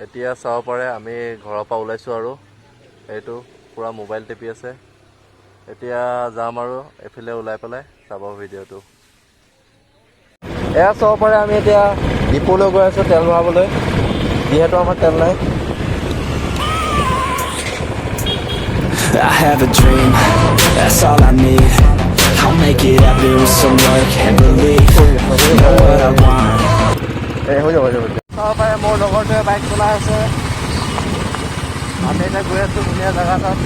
এতিয়া চাব পাৰে আমি ঘৰৰ পৰা ওলাইছোঁ আৰু এইটো পুৰা মোবাইল টিপি আছে। এতিয়া যাম আৰু এফালে ওলাই পেলাই চাব ভিডিঅ'টো। এয়া চাব পাৰে আমি এতিয়া ডিপুলৈ গৈ আছোঁ তেল ভৰাবলৈ, যিহেতু আমাৰ তেল নাই। I have a dream, that's all I need. I'll make it happen with some work and belief. Know what I want. চাব পাৰে মোৰ লগৰটোৱে বাইক চলাই আছে। আমি এতিয়া গৈ আছোঁ ধুনীয়া জেগা এটাত।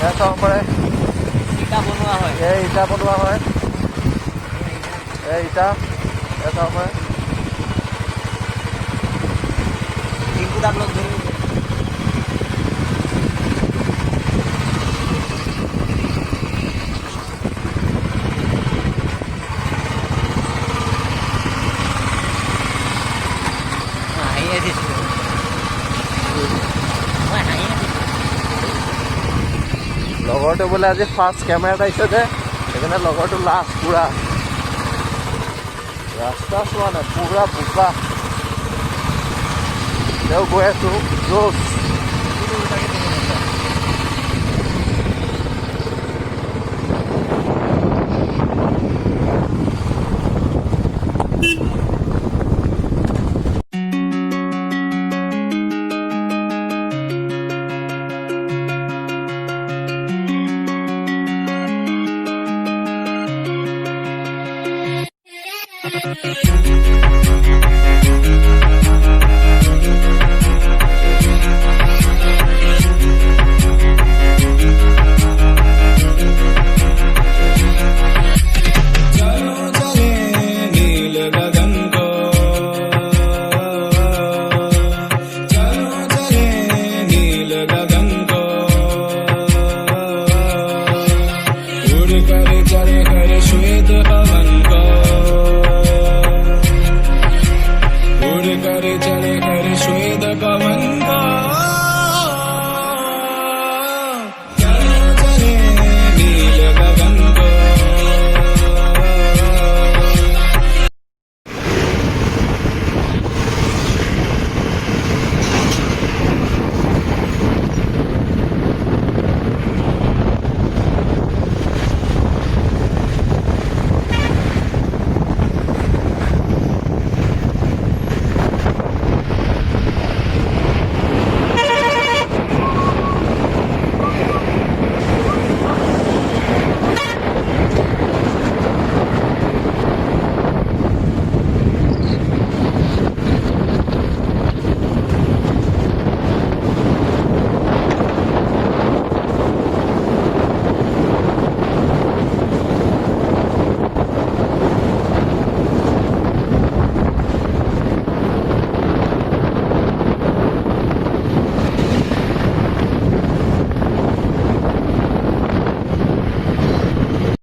এয়া চাব পাৰে ইটা বনোৱা হয়। এই ইটা বনোৱা হয়, এই ইটা এয়া চাব পাৰে। টিংকুদাক লগ ধৰিব। লগৰটো বোলে আজি ফাৰ্ষ্ট কেমেৰাত আহিছে যে, সেইকাৰণে লগৰটো লাষ্ট পুৰা। ৰাস্তা চোৱা নাই, পুৰা বোকা। তেওঁ গৈ আছোঁ জোচ। चले करे श्वेत पवन